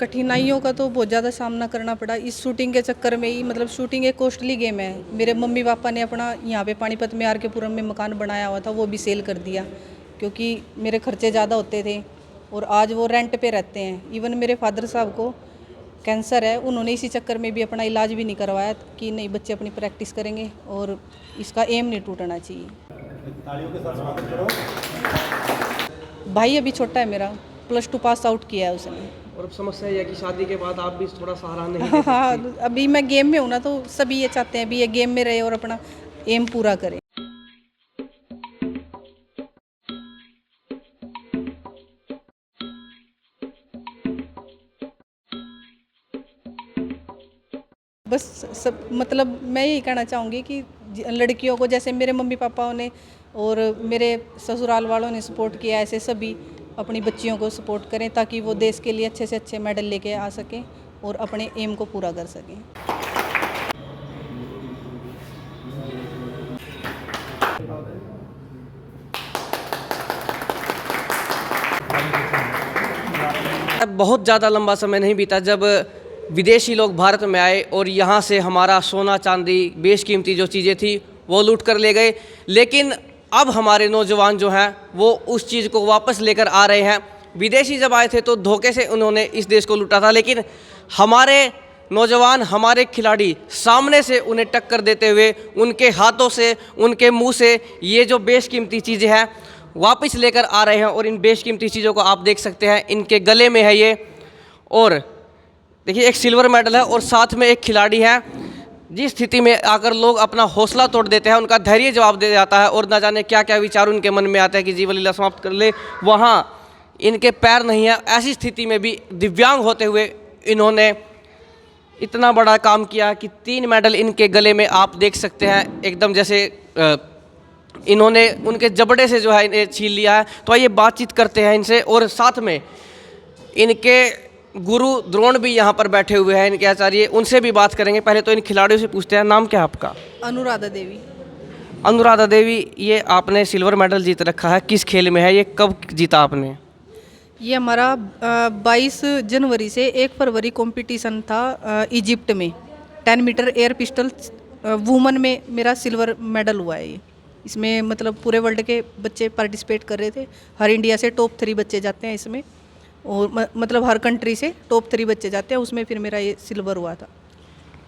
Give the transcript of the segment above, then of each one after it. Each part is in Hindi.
कठिनाइयों का तो बहुत ज़्यादा सामना करना पड़ा इस शूटिंग के चक्कर में ही। मतलब शूटिंग एक कॉस्टली गेम है। मेरे मम्मी पापा ने अपना यहाँ पे पानीपत में आर.के.पुरम में मकान बनाया हुआ था, वो भी सेल कर दिया क्योंकि मेरे खर्चे ज़्यादा होते थे और आज वो रेंट पे रहते हैं। इवन मेरे फादर साहब को कैंसर है, उन्होंने इसी चक्कर में भी अपना इलाज भी नहीं करवाया कि नहीं बच्चे अपनी प्रैक्टिस करेंगे और इसका एम नहीं टूटना चाहिए। तालियों के साथ स्वागत करो। भाई अभी छोटा है मेरा, +2 पास आउट किया है उसने। और अब समस्या ये है कि शादी के बाद आप भी थोड़ा सहारा नहीं दे हाँ, सकती। अभी मैं गेम में हूँ ना, तो सभी ये चाहते हैं भी ये गेम में रहे और अपना एम पूरा करे। बस सब मतलब मैं यही कहना चाहूँगी कि लड़कियों को जैसे मेरे मम्मी पापाओं ने और मेरे ससुराल वालों ने सपोर्ट किया, ऐसे सभी अपनी बच्चियों को सपोर्ट करें ताकि वो देश के लिए अच्छे से अच्छे मेडल लेके आ सकें और अपने एम को पूरा कर सकें। बहुत ज़्यादा लंबा समय नहीं बीता जब विदेशी लोग भारत में आए और यहाँ से हमारा सोना चांदी बेशकीमती जो चीज़ें थी वो लूट कर ले गए। लेकिन अब हमारे नौजवान जो हैं वो उस चीज़ को वापस लेकर आ रहे हैं। विदेशी जब आए थे तो धोखे से उन्होंने इस देश को लूटा था, लेकिन हमारे नौजवान, हमारे खिलाड़ी सामने से उन्हें टक्कर देते हुए उनके हाथों से, उनके मुंह से ये जो बेशकीमती चीज़ें हैं वापस लेकर आ रहे हैं। और इन बेशकीमती चीज़ों को आप देख सकते हैं, इनके गले में है ये, और देखिए एक सिल्वर मेडल है और साथ में एक खिलाड़ी है। जिस स्थिति में आकर लोग अपना हौसला तोड़ देते हैं, उनका धैर्य जवाब दे जाता है और न जाने क्या क्या विचार उनके मन में आते हैं कि जीवन लीला समाप्त कर ले, वहाँ इनके पैर नहीं है। ऐसी स्थिति में भी दिव्यांग होते हुए इन्होंने इतना बड़ा काम किया कि 3 मेडल इनके गले में आप देख सकते हैं, एकदम जैसे इन्होंने उनके जबड़े से जो है इन्हें छीन लिया है। तो आइए बातचीत करते हैं इनसे, और साथ में इनके गुरु द्रोण भी यहाँ पर बैठे हुए हैं, इनके आचार्य, उनसे भी बात करेंगे। पहले तो इन खिलाड़ियों से पूछते हैं, नाम क्या है आपका? अनुराधा देवी। अनुराधा देवी, ये आपने सिल्वर मेडल जीत रखा है, किस खेल में है, ये कब जीता आपने? ये हमारा 22 जनवरी से 1 फरवरी कंपटीशन था इजिप्ट में, 10 मीटर एयर पिस्टल वुमन में मेरा सिल्वर मेडल हुआ है। ये इसमें मतलब पूरे वर्ल्ड के बच्चे पार्टिसिपेट कर रहे थे। हर इंडिया से टॉप 3 बच्चे जाते हैं इसमें, और मतलब हर कंट्री से टॉप 3 बच्चे जाते हैं, उसमें फिर मेरा ये सिल्वर हुआ था।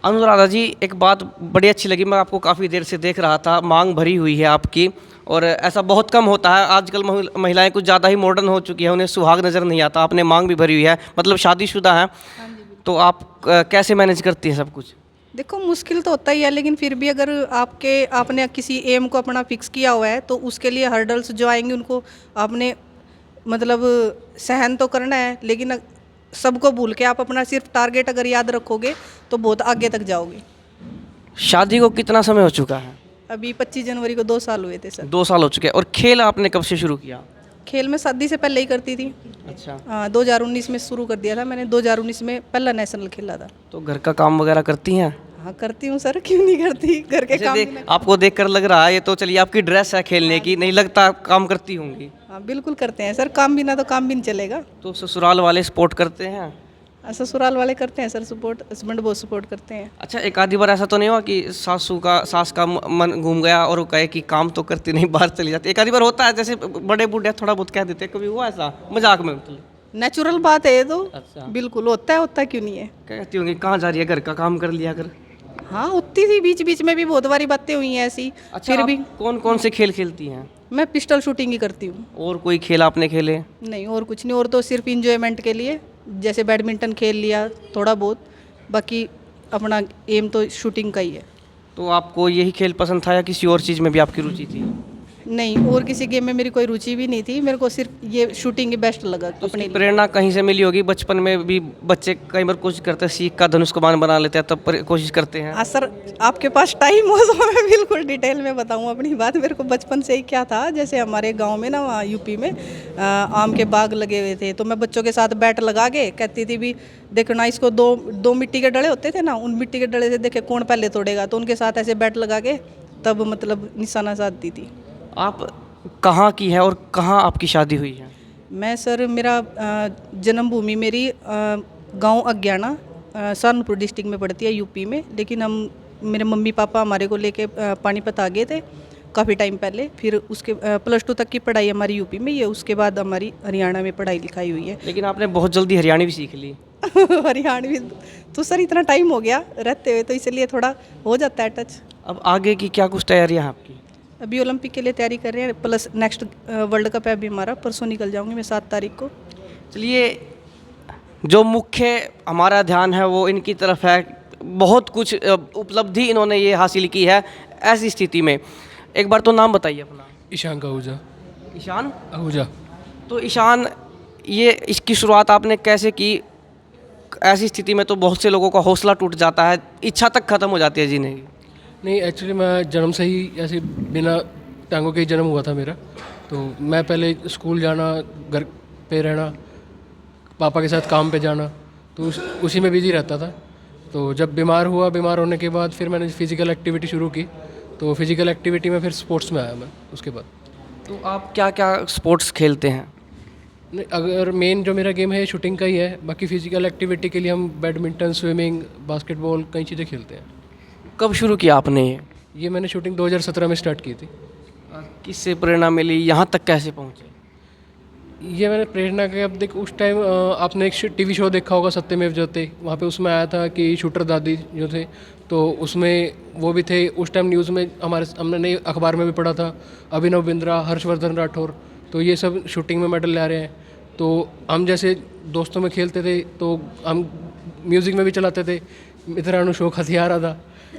अनुराधा जी, एक बात बड़ी अच्छी लगी, मैं आपको काफ़ी देर से देख रहा था, मांग भरी हुई है आपकी, और ऐसा बहुत कम होता है। आजकल महिलाएं कुछ ज़्यादा ही मॉडर्न हो चुकी हैं, उन्हें सुहाग नज़र नहीं आता। आपने मांग भी भरी हुई है, मतलब शादीशुदा है, तो आप कैसे मैनेज करती हैं सब कुछ? देखो मुश्किल तो होता ही है, लेकिन फिर भी अगर आपने किसी एम को अपना फिक्स किया हुआ है तो उसके लिए हर्डल्स जो आएंगे उनको आपने मतलब सहन तो करना है, लेकिन सबको भूल के आप अपना सिर्फ टारगेट अगर याद रखोगे तो बहुत आगे तक जाओगे। शादी को कितना समय हो चुका है? अभी 25 जनवरी को 2 साल हुए थे सर। 2 साल हो चुके हैं। और खेल आपने कब से शुरू किया? खेल में शादी से पहले ही करती थी। अच्छा। हाँ, 2019 में शुरू कर दिया था मैंने। 2019 में पहला नेशनल खेला था। तो घर का काम वगैरह करती हैं? हाँ करती हूँ सर, क्यों नहीं करती, घर के काम। आपको देख कर लग रहा है, ये तो चलिए आपकी ड्रेस है खेलने की, नहीं लगता काम करती होंगी। हाँ बिल्कुल करते हैं सर, काम बिना तो काम भी नहीं चलेगा। तो ससुराल वाले सपोर्ट करते हैं? ससुराल वाले करते हैं सर सपोर्ट, हस्बैंड बहुत सपोर्ट करते हैं। अच्छा, एक आधी बार ऐसा तो नहीं हुआ कि सास का मन घूम गया और वो कहे कि काम तो करती नहीं, बाहर चली जाती? एक आधी बार होता है, जैसे बड़े बूढ़े थोड़ा बहुत कह देते हैं, कभी हुआ ऐसा मजाक में? मतलब नेचुरल बात है ये तो। अच्छा। बिल्कुल होता है क्यों नहीं है। कहती होंगी कहाँ जा रही है, घर का काम कर लिया कर। हाँ होती थी, बीच बीच में भी बहुत बारी बातें हुई हैं ऐसी। अच्छा, फिर भी कौन कौन से खेल खेलती हैं? मैं पिस्टल शूटिंग ही करती हूँ। और कोई खेल आपने खेले? नहीं और कुछ नहीं, और तो सिर्फ इंजॉयमेंट के लिए, जैसे बैडमिंटन खेल लिया थोड़ा बहुत, बाकी अपना एम तो शूटिंग का ही है। तो आपको यही खेल पसंद था या किसी और चीज़ में भी आपकी रुचि थी? नहीं, और किसी गेम में मेरी कोई रुचि भी नहीं थी, मेरे को सिर्फ ये शूटिंग ही बेस्ट लगा। तो अपने लिए प्रेरणा कहीं से मिली होगी? बचपन में भी बच्चे कई बार कोशिश करते हैं, सीख का धनुष कमान बना लेते हैं, तब कोशिश करते हैं। हाँ सर, आपके पास टाइम हो तो मैं बिल्कुल डिटेल में बताऊँ अपनी बात। मेरे को बचपन से ही क्या था, जैसे हमारे गांव में ना, वहाँ यूपी में आम के बाग लगे हुए थे, तो मैं बच्चों के साथ बैट लगा के कहती थी भी देखना, इसको दो मिट्टी के डले होते थे ना, उन मिट्टी के डले से देखे कौन पहले तोड़ेगा, तो उनके साथ ऐसे बैट लगा के तब मतलब निशाना साधती थी। आप कहाँ की है और कहाँ आपकी शादी हुई है? मैं सर, मेरा जन्मभूमि मेरी गांव अज्ञाना सहारनपुर डिस्ट्रिक्ट में पड़ती है यूपी में, लेकिन हम मेरे मम्मी पापा हमारे को लेके पानीपत आ गए थे काफ़ी टाइम पहले। फिर उसके +2 तक की पढ़ाई हमारी यूपी में ही है, उसके बाद हमारी हरियाणा में पढ़ाई लिखाई हुई है। लेकिन आपने बहुत जल्दी हरियाणवी सीख ली। हरियाणवी तो सर इतना टाइम हो गया रहते हुए, तो इसलिए थोड़ा हो जाता है टच। अब आगे की क्या कुछ तैयारियां हैं आपकी? अभी ओलंपिक के लिए तैयारी कर रहे हैं, प्लस नेक्स्ट वर्ल्ड कप है अभी हमारा, परसों निकल जाऊंगी मैं 7 तारीख को। चलिए, जो मुख्य हमारा ध्यान है वो इनकी तरफ है। बहुत कुछ उपलब्धि इन्होंने ये हासिल की है। ऐसी स्थिति में एक बार तो नाम बताइए अपना। ईशान आहूजा। ईशान आहूजा। तो ईशान, ये इसकी शुरुआत आपने कैसे की? ऐसी स्थिति में तो बहुत से लोगों का हौसला टूट जाता है, इच्छा तक खत्म हो जाती है जीने की। नहीं, एक्चुअली मैं जन्म से ही ऐसे बिना टांगों के ही जन्म हुआ था मेरा। तो मैं पहले स्कूल जाना, घर पे रहना, पापा के साथ काम पे जाना, तो उसी में बिजी रहता था। तो जब बीमार होने के बाद फिर मैंने फ़िज़िकल एक्टिविटी शुरू की। तो फिज़िकल एक्टिविटी में फिर स्पोर्ट्स में आया मैं उसके बाद। तो आप क्या क्या स्पोर्ट्स खेलते हैं? नहीं, अगर मेन जो मेरा गेम है शूटिंग का ही है। बाकी फ़िज़िकल एक्टिविटी के लिए हम बैडमिंटन, स्विमिंग, बास्केटबॉल, कई चीज़ें खेलते हैं। कब शुरू किया आपने ये मैंने शूटिंग 2017 में स्टार्ट की थी। किससे प्रेरणा मिली? यहाँ तक कैसे पहुँचे? ये मैंने प्रेरणा के, अब देख उस टाइम आपने एक टीवी शो देखा होगा सत्यमेव जयते, वहाँ पे उसमें आया था कि शूटर दादी जो थे, तो उसमें वो भी थे। उस टाइम न्यूज़ में हमने अखबार में भी पढ़ा था, अभिनव बिंद्रा, हर्षवर्धन राठौर, तो ये सब शूटिंग में मेडल ला रहे हैं। तो हम जैसे दोस्तों में खेलते थे तो हम म्यूज़िक में भी चलाते थे। मित्रानु शौक हथियार था,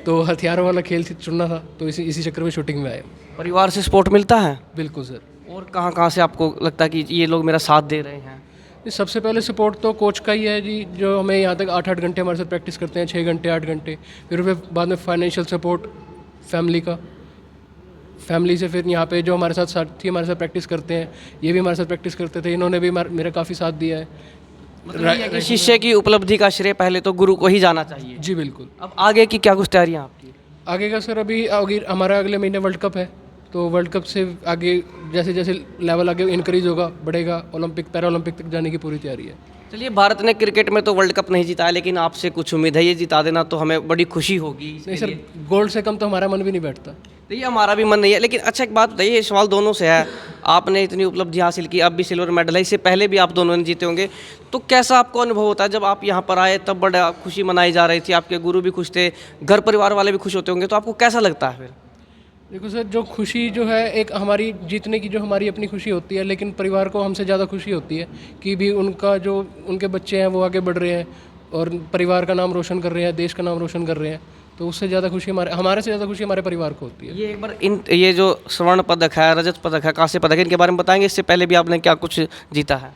तो हथियारों वाला खेल चुनना था, तो इसी चक्कर में शूटिंग में आए। परिवार से सपोर्ट मिलता है? बिल्कुल सर। और कहाँ कहाँ से आपको लगता है कि ये लोग मेरा साथ दे रहे हैं? सबसे पहले सपोर्ट तो कोच का ही है जी, जो हमें यहाँ तक 8-8 घंटे हमारे साथ प्रैक्टिस करते हैं, 6 घंटे 8 घंटे। फिर बाद में फाइनेंशियल सपोर्ट फैमिली से। फिर यहाँ पे जो हमारे साथ साथी हमारे साथ प्रैक्टिस करते हैं, ये भी हमारे साथ प्रैक्टिस करते थे, इन्होंने भी मेरा काफ़ी साथ दिया है। मतलब ये है कि शिष्य की उपलब्धि का श्रेय पहले तो गुरु को ही जाना चाहिए। जी बिल्कुल। अब आगे की क्या कुछ तैयारियाँ आपकी? आगे का सर, अभी हमारा अगले महीने वर्ल्ड कप है, तो वर्ल्ड कप से आगे जैसे जैसे लेवल आगे इंक्रीज होगा, बढ़ेगा, ओलंपिक पैरा ओलंपिक तक जाने की पूरी तैयारी है। चलिए, भारत ने क्रिकेट में तो वर्ल्ड कप नहीं जीता है, लेकिन आपसे कुछ उम्मीद है, ये जिता देना तो हमें बड़ी खुशी होगी। नहीं सर, गोल्ड से कम तो हमारा मन भी नहीं बैठता। तो ये हमारा भी मन नहीं है। लेकिन अच्छा, एक बात बताइए, ये सवाल दोनों से है। आपने इतनी उपलब्धि हासिल की, अब भी सिल्वर मेडल है, इससे पहले भी आप दोनों ने जीते होंगे, तो कैसा आपको अनुभव होता है? जब आप यहाँ पर आए तब बड़ा खुशी मनाई जा रही थी, आपके गुरु भी खुश थे, घर परिवार वाले भी खुश होते होंगे, तो आपको कैसा लगता है फिर? देखो सर, जो खुशी जो है एक हमारी जीतने की जो हमारी अपनी खुशी होती है, लेकिन परिवार को हमसे ज़्यादा खुशी होती है कि भी उनका जो उनके बच्चे हैं वो आगे बढ़ रहे हैं और परिवार का नाम रोशन कर रहे हैं, देश का नाम रोशन कर रहे हैं। तो उससे ज़्यादा खुशी हमारे से ज़्यादा खुशी हमारे परिवार को होती है। ये एक बार ये जो स्वर्ण पदक है, रजत पदक है, कांस्य पदक है, इनके बारे में बताएंगे? इससे पहले भी आपने क्या कुछ जीता है?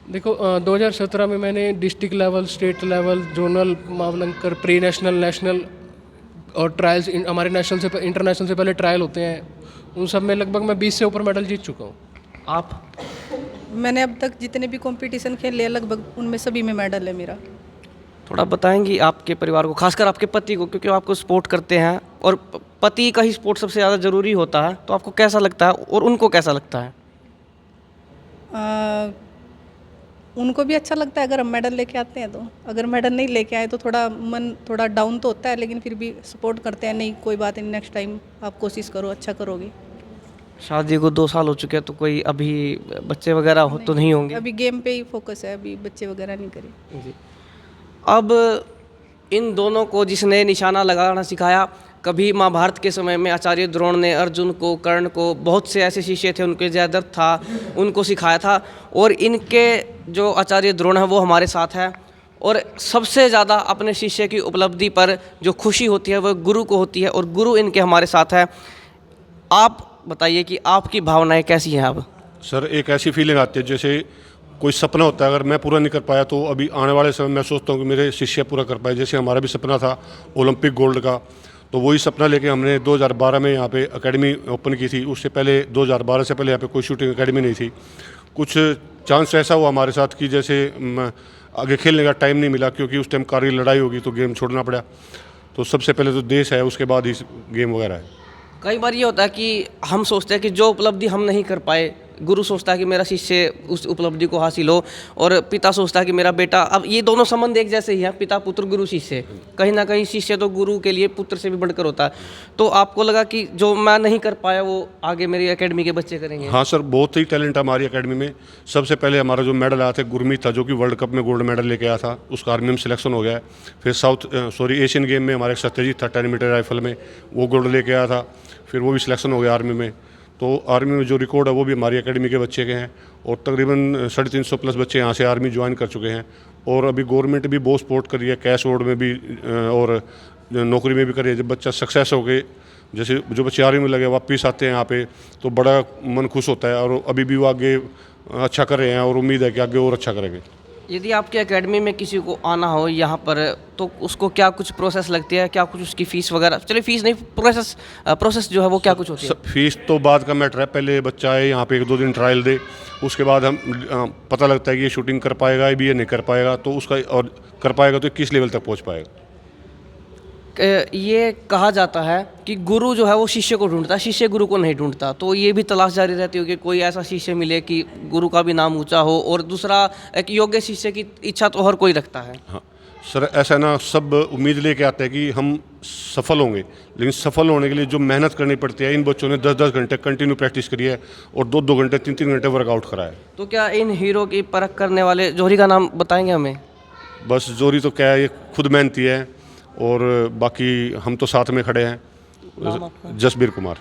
देखो 2017 में मैंने district level, state level, zonal, Mavalankar, pre national, national और ट्रायल्स, हमारे नेशनल से इंटरनेशनल से पहले ट्रायल होते हैं, उन सब में लगभग मैं 20 से ऊपर मेडल जीत चुका हूँ। आप? मैंने अब तक जितने भी कंपटीशन खेले हैं लगभग उनमें सभी में मेडल है मेरा। थोड़ा बताएंगी आपके परिवार को, खासकर आपके पति को, क्योंकि वो आपको सपोर्ट करते हैं और पति का ही सपोर्ट सबसे ज़्यादा ज़रूरी होता है, तो आपको कैसा लगता है और उनको कैसा लगता है? उनको भी अच्छा लगता है अगर हम मेडल लेके आते हैं तो। अगर मेडल नहीं लेके आए तो थोड़ा मन थोड़ा डाउन तो होता है, लेकिन फिर भी सपोर्ट करते हैं, नहीं कोई बात नहीं, नेक्स्ट टाइम आप कोशिश करो, अच्छा करोगे। शादी को 2 साल हो चुके हैं, तो कोई अभी बच्चे वगैरह हो तो नहीं होंगे? अभी गेम पे ही फोकस है, अभी बच्चे वगैरह नहीं करे। जी। अब इन दोनों को जिसने निशाना लगाना सिखाया, कभी महाभारत के समय में आचार्य द्रोण ने अर्जुन को, कर्ण को, बहुत से ऐसे शिष्य थे, उनके जयद्रथ था, उनको सिखाया था। और इनके जो आचार्य द्रोण है वो हमारे साथ है। और सबसे ज़्यादा अपने शिष्य की उपलब्धि पर जो खुशी होती है वो गुरु को होती है, और गुरु इनके हमारे साथ है। आप बताइए कि आपकी भावनाएं कैसी हैं अब? सर, एक ऐसी फीलिंग आती है जैसे कोई सपना होता है, अगर मैं पूरा नहीं कर पाया तो अभी आने वाले समय मैं सोचता हूँ कि मेरे शिष्य पूरा कर पाए। जैसे हमारा भी सपना था ओलंपिक गोल्ड का, तो वही सपना लेके हमने 2012 में यहाँ पे एकेडमी ओपन की थी। उससे पहले 2012 से पहले यहाँ पे कोई शूटिंग एकेडमी नहीं थी। कुछ चांस ऐसा हुआ हमारे साथ कि जैसे आगे खेलने का टाइम नहीं मिला, क्योंकि उस टाइम कारगिल लड़ाई होगी तो गेम छोड़ना पड़ा। तो सबसे पहले तो देश है, उसके बाद ही गेम वगैरह है। कई बार ये होता है कि हम सोचते हैं कि जो उपलब्धि हम नहीं कर पाए, गुरु सोचता है कि मेरा शिष्य उस उपलब्धि को हासिल हो, और पिता सोचता है कि मेरा बेटा, अब ये दोनों संबंध एक जैसे ही हैं, पिता पुत्र गुरु शिष्य। कहीं ना कहीं शिष्य तो गुरु के लिए पुत्र से भी बढ़कर होता है। तो आपको लगा कि जो मैं नहीं कर पाया वो आगे मेरी एकेडमी के बच्चे करेंगे? हाँ सर, बहुत ही टैलेंट है हमारी एकेडमी में। सबसे पहले हमारा जो मेडल आया था गुरमीत था, जो कि वर्ल्ड कप में गोल्ड मेडल लेके आया था, उसका आर्मी में सिलेक्शन हो गया है। फिर एशियन गेम में हमारे सत्यजीत था 10 मीटर राइफल में, वो गोल्ड लेके आया था, फिर वो भी सिलेक्शन हो गया आर्मी में। तो आर्मी में जो रिकॉर्ड है वो भी हमारी एकेडमी के बच्चे के हैं, और तकरीबन 350 प्लस बच्चे यहाँ से आर्मी ज्वाइन कर चुके हैं। और अभी गवर्नमेंट भी बहुत सपोर्ट कर रही है, कैश अवार्ड में भी और नौकरी में भी कर रही है। जब बच्चा सक्सेस हो गए, जैसे जो बच्चे आर्मी में लगे वापस आते हैं यहाँ पे, तो बड़ा मन खुश होता है, और अभी भी वो आगे अच्छा कर रहे हैं, और उम्मीद है कि आगे और अच्छा करेंगे। यदि आपकी एकेडमी में किसी को आना हो यहाँ पर, तो उसको क्या कुछ प्रोसेस लगती है, क्या कुछ उसकी फ़ीस वगैरह? चलिए फ़ीस नहीं, प्रोसेस जो है वो क्या कुछ होती है? फीस तो बाद का मैटर है, पहले बच्चा आए यहाँ पे 1-2 दिन ट्रायल दे, उसके बाद हम पता लगता है कि ये शूटिंग कर पाएगा भी या नहीं कर पाएगा, तो उसका, और कर पाएगा तो किस लेवल तक पहुँच पाएगा। ये कहा जाता है कि गुरु जो है वो शिष्य को ढूंढता है, शिष्य गुरु को नहीं ढूंढता। तो ये भी तलाश जारी रहती हो कि कोई ऐसा शिष्य मिले कि गुरु का भी नाम ऊंचा हो, और दूसरा एक योग्य शिष्य की इच्छा तो हर कोई रखता है। हाँ सर, ऐसा ना, सब उम्मीद लेके आते हैं कि हम सफल होंगे, लेकिन सफल होने के लिए जो मेहनत करनी पड़ती है, इन बच्चों ने 10-10 घंटे कंटिन्यू प्रैक्टिस करी है, और 2-2 घंटे 3-3 घंटे वर्कआउट करा है। तो क्या इन हीरो की परख करने वाले जोहरी का नाम बताएंगे हमें? बस जोरी तो क्या है, ये खुद मेहनती है, और बाकी हम तो साथ में खड़े हैं। जसबीर कुमार।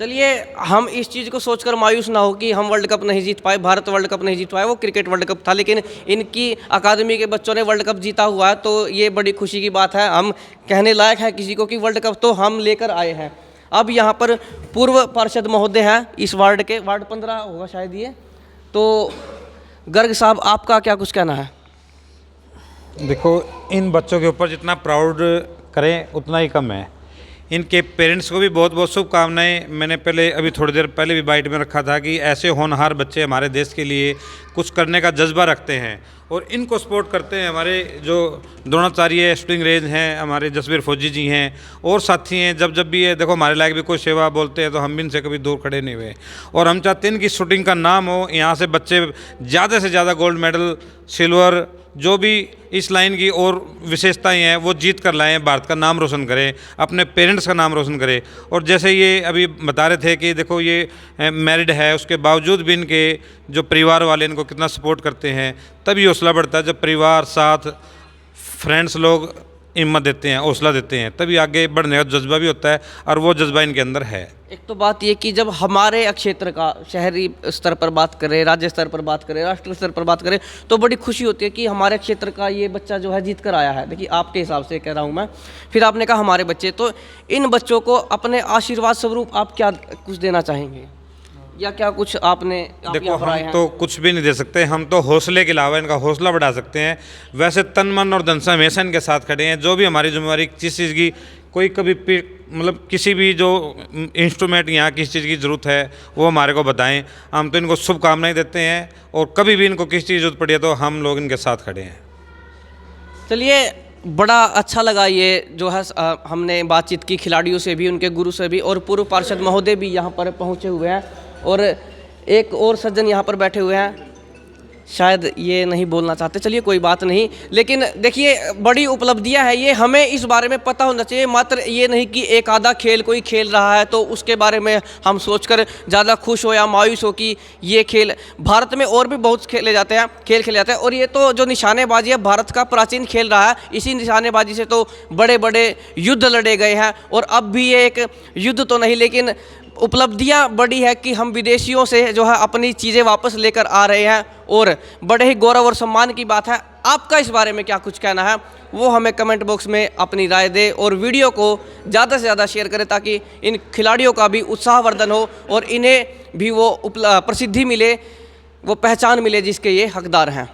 चलिए, हम इस चीज़ को सोचकर मायूस ना हो कि हम वर्ल्ड कप नहीं जीत पाए, भारत वर्ल्ड कप नहीं जीत पाए, वो क्रिकेट वर्ल्ड कप था, लेकिन इनकी अकादमी के बच्चों ने वर्ल्ड कप जीता हुआ है, तो ये बड़ी खुशी की बात है। हम कहने लायक है किसी को कि वर्ल्ड कप तो हम लेकर आए हैं। अब यहाँ पर पूर्व पार्षद महोदय हैं इस वार्ड के, वार्ड 15 होगा शायद ये, तो गर्ग साहब आपका क्या कुछ कहना है? देखो, इन बच्चों के ऊपर जितना प्राउड करें उतना ही कम है। इनके पेरेंट्स को भी बहुत बहुत शुभकामनाएं। मैंने पहले, अभी थोड़ी देर पहले भी बाइट में रखा था कि ऐसे होनहार बच्चे हमारे देश के लिए कुछ करने का जज्बा रखते हैं, और इनको सपोर्ट करते हैं हमारे जो द्रोणाचार्य शूटिंग रेंज हैं, हमारे जसबीर फौजी जी हैं, और साथी हैं। जब जब भी ये देखो हमारे लायक भी कोई सेवा बोलते हैं तो हम भी इनसे कभी दूर खड़े नहीं हुए, और हम चाहते हैं कि शूटिंग का नाम हो, यहाँ से बच्चे ज़्यादा से ज़्यादा गोल्ड मेडल, सिल्वर, जो भी इस लाइन की और विशेषताएं हैं वो जीत कर लाएं, भारत का नाम रोशन करें, अपने पेरेंट्स का नाम रोशन करें। और जैसे ये अभी बता रहे थे कि देखो ये मैरिड है, उसके बावजूद भी इनके जो परिवार वाले इनको कितना सपोर्ट करते हैं, तभी हौसला बढ़ता है। जब परिवार, साथ, फ्रेंड्स लोग हिम्मत देते हैं, हौसला देते हैं, तभी आगे बढ़ने का जज्बा भी होता है, और वो जज्बा इनके अंदर है। एक तो बात ये कि जब हमारे क्षेत्र का, शहरी स्तर पर बात करें, राज्य स्तर पर बात करें, राष्ट्रीय स्तर पर बात करें, तो बड़ी खुशी होती है कि हमारे क्षेत्र का ये बच्चा जो है जीत कर आया है। देखिए, आपके हिसाब से कह रहा हूँ मैं, फिर आपने कहा हमारे बच्चे, तो इन बच्चों को अपने आशीर्वाद स्वरूप आप क्या कुछ देना चाहेंगे, या क्या कुछ आपने देखो, हम तो कुछ भी नहीं दे सकते, हम तो हौसले के अलावा इनका हौसला बढ़ा सकते हैं। वैसे तन मन और धन से हमेशा इनके साथ खड़े हैं। जो भी हमारी जिम्मेवारी, किस चीज़ की कोई कभी मतलब किसी भी जो इंस्ट्रूमेंट यहाँ किस चीज़ की ज़रूरत है वो हमारे को बताएं। हम तो इनको शुभकामनाएं देते हैं, और कभी भी इनको किस चीज़ की ज़रूरत पड़ी है तो हम लोग इनके साथ खड़े हैं। चलिए, बड़ा अच्छा लगा ये जो है, हमने बातचीत की खिलाड़ियों से भी, उनके गुरु से भी, और पूर्व पार्षद महोदय भी यहाँ पर पहुँचे हुए हैं, और एक और सज्जन यहाँ पर बैठे हुए हैं, शायद ये नहीं बोलना चाहते, चलिए कोई बात नहीं। लेकिन देखिए, बड़ी उपलब्धियां हैं ये, हमें इस बारे में पता होना चाहिए। मात्र ये नहीं कि एक आधा खेल कोई खेल रहा है तो उसके बारे में हम सोचकर ज़्यादा खुश हो या मायूस हो कि ये खेल, भारत में और भी बहुत खेल खेले जाते हैं। और ये तो जो निशानेबाजी है, भारत का प्राचीन खेल रहा है। इसी निशानेबाजी से तो बड़े बड़े युद्ध लड़े गए हैं, और अब भी ये एक युद्ध तो नहीं, लेकिन उपलब्धियां बड़ी है कि हम विदेशियों से जो है अपनी चीज़ें वापस लेकर आ रहे हैं, और बड़े ही गौरव और सम्मान की बात है। आपका इस बारे में क्या कुछ कहना है वो हमें कमेंट बॉक्स में अपनी राय दें, और वीडियो को ज़्यादा से ज़्यादा शेयर करें, ताकि इन खिलाड़ियों का भी उत्साहवर्धन हो, और इन्हें भी वो प्रसिद्धि मिले, वो पहचान मिले जिसके ये हकदार हैं।